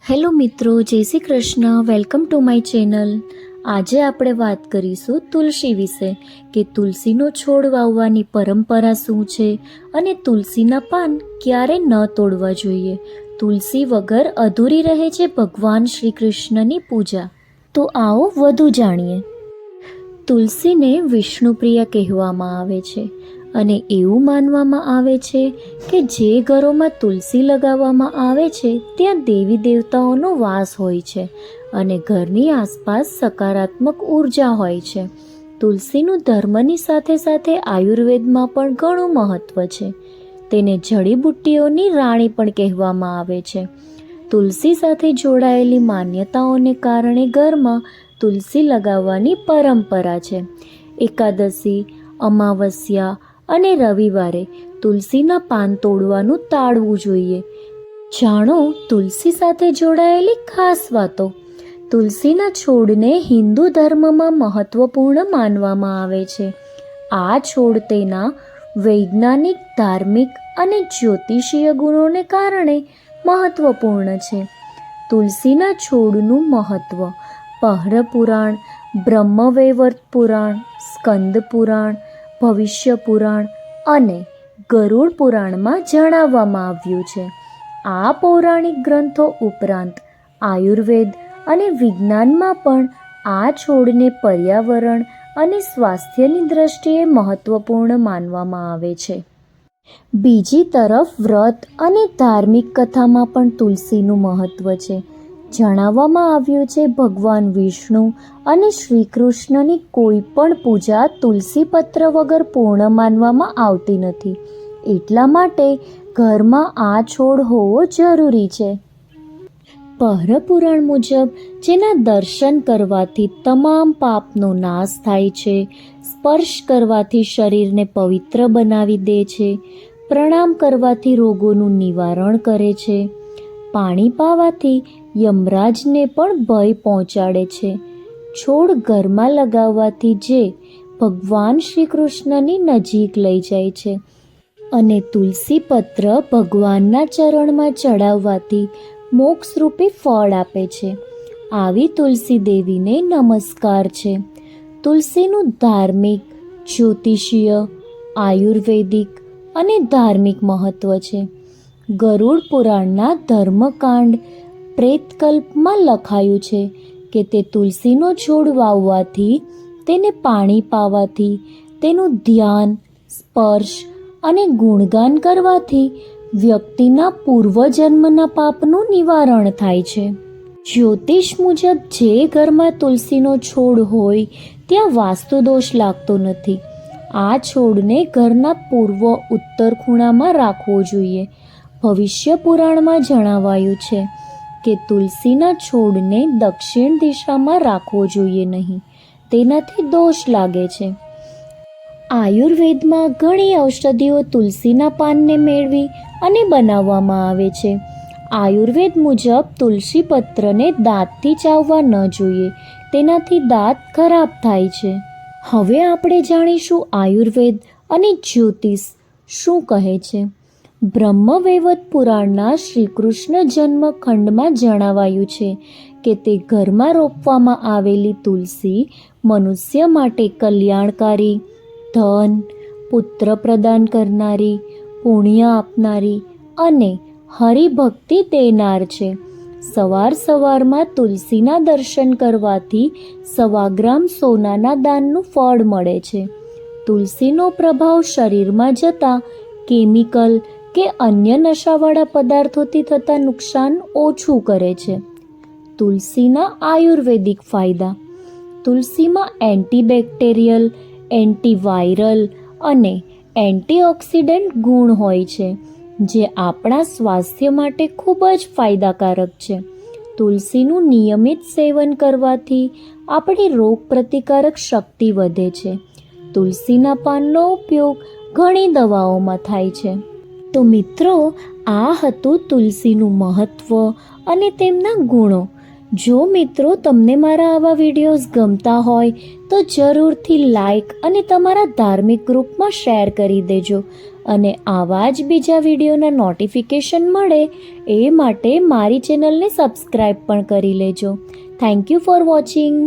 Hello મિત્રો, જય Shri Krishna. Welcome to my channel. આજે આપણે વાત કરીશું તુલસી વિશે કે તુલસીનો છોડ વાવવાની પરંપરા શું છે અને તુલસીના પાન ક્યારે ન તોડવા જોઈએ. તુલસી વગર અધૂરી રહે છે ભગવાન શ્રી કૃષ્ણની પૂજા. તો આવો વધુ જાણીએ. તુલસીને વિષ્ણુપ્રિય કહેવામાં આવે છે અને એવું માનવામાં આવે છે કે જે ઘરોમાં તુલસી લગાવવામાં આવે છે ત્યાં દેવી દેવતાઓનો વાસ હોય છે અને ઘરની આસપાસ સકારાત્મક ઉર્જા હોય છે. તુલસીનું ધર્મની સાથે સાથે આયુર્વેદમાં પણ ઘણું મહત્ત્વ છે. તેને જડીબુટ્ટીઓની રાણી પણ કહેવામાં આવે છે. તુલસી સાથે જોડાયેલી માન્યતાઓને કારણે ઘરમાં તુલસી લગાવવાની પરંપરા છે. એકાદશી, અમાવસ્યા અને રવિવારે તુલસીના પાન તોડવાનું ટાળવું જોઈએ. જાણો તુલસી સાથે જોડાયેલી ખાસ વાતો. તુલસીના છોડને હિન્દુ ધર્મમાં મહત્વપૂર્ણ માનવામાં આવે છે. આ છોડ તેના વૈજ્ઞાનિક, ધાર્મિક અને જ્યોતિષીય ગુણોને કારણે મહત્વપૂર્ણ છે. તુલસીના છોડનું મહત્વ પદ્મ પુરાણ, બ્રહ્મવૈવર્ત પુરાણ, સ્કંદ પુરાણ, ભવિષ્ય પુરાણ અને ગરુડ પુરાણમાં જણાવવામાં આવ્યું છે. આ પૌરાણિક ગ્રંથો ઉપરાંત આયુર્વેદ અને વિજ્ઞાનમાં પણ આ છોડને પર્યાવરણ અને સ્વાસ્થ્યની દ્રષ્ટિએ મહત્વપૂર્ણ માનવામાં આવે છે. બીજી તરફ વ્રત અને ધાર્મિક કથામાં પણ તુલસીનું મહત્વ છે. જણાવવામાં આવ્યું છે ભગવાન વિષ્ણુ અને શ્રી કૃષ્ણની કોઈ પણ પૂજા તુલસી પત્ર વગર પૂર્ણ માનવામાં આવતી નથી. એટલા માટે ઘરમાં આ છોડ હોવો જરૂરી છે. પદ્મ પુરાણ મુજબ જેના દર્શન કરવાથી તમામ પાપનો નાશ થાય છે, સ્પર્શ કરવાથી શરીરને પવિત્ર બનાવી દે છે, પ્રણામ કરવાથી રોગોનું નિવારણ કરે છે, પાણી પાવાથી યમરાજને પણ ભય પહોંચાડે છે, છોડ ઘરમાં લગાવવાથી જે ભગવાન શ્રી કૃષ્ણની નજીક લઈ જાય છે અને તુલસી પત્ર ભગવાનના ચરણમાં ચડાવવાથી મોક્ષરૂપી ફળ આપે છે. આવી તુલસી દેવીને નમસ્કાર છે. તુલસીનું ધાર્મિક, જ્યોતિષીય, આયુર્વેદિક અને ધાર્મિક મહત્વ છે. ગરુડ પુરાણના ધર્મકાંડ પ્રેતકલ્પમાં લખાયું છે કે તે તુલસીનો છોડ વાવવાથી, તેને પાણી પાવાથી, તેનું ધ્યાન, સ્પર્શ અને ગુણગાન કરવાથી વ્યક્તિના પૂર્વજન્મના પાપનું નિવારણ થાય છે. જ્યોતિષ મુજબ જે ઘરમાં તુલસીનો છોડ હોય ત્યાં વાસ્તુદોષ લાગતો નથી. આ છોડને ઘરના પૂર્વ ઉત્તર ખૂણામાં રાખવો જોઈએ. ભવિષ્ય પુરાણમાં જણાવાયું છે કે તુલસીના છોડને દક્ષિણ દિશામાં રાખવો જોઈએ નહીં, તેનાથી દોષ લાગે છે. આયુર્વેદમાં ઘણી ઔષધિઓ તુલસીના પાનને મેળવી અને બનાવવામાં આવે છે. આયુર્વેદ મુજબ તુલસી પત્રને દાંતથી ચાવવા ન જોઈએ, તેનાથી દાંત ખરાબ થાય છે. હવે આપણે જાણીશું આયુર્વેદ અને જ્યોતિષ શું કહે છે. બ્રહ્મવૈવર્ત પુરાણના શ્રી કૃષ્ણ જન્મ ખંડમાં જણાવાયું છે કે તે ઘરમાં રોપવામાં આવેલી તુલસી મનુષ્ય માટે કલ્યાણકારી, ધન, પુત્ર પ્રદાન કરનારી, પુણ્ય આપનારી અને હરિભક્તિ દેનાર છે. સવાર સવારમાં તુલસીના દર્શન કરવાથી 1.25 ગ્રામ સોનાના દાનનું ફળ મળે છે. તુલસીનો પ્રભાવ શરીરમાં જતાં કેમિકલ કે અન્ય નશાવાળા પદાર્થોથી થતા નુકસાન ઓછું કરે છે. તુલસીના આયુર્વેદિક ફાયદા. તુલસીમાં એન્ટીબેક્ટેરિયલ, એન્ટીવાયરલ અને એન્ટીઓક્સિડન્ટ ગુણ હોય છે જે આપણા સ્વાસ્થ્ય માટે ખૂબ જ ફાયદાકારક છે. તુલસીનું નિયમિત સેવન કરવાથી આપણી રોગપ્રતિકારક શક્તિ વધે છે. તુલસીના પાનનો ઉપયોગ ઘણી દવાઓમાં થાય છે. તો મિત્રો, આ હતું તુલસીનું મહત્ત્વ અને તેમના ગુણો. જો મિત્રો તમને મારા આવા વિડીયોઝ ગમતા હોય તો જરૂરથી લાઈક અને તમારા ધાર્મિક ગ્રુપમાં શેર કરી દેજો અને આવા જ બીજા વિડીયોના નોટિફિકેશન મળે એ માટે મારી ચેનલને સબસ્ક્રાઈબ પણ કરી લેજો. Thank you for watching.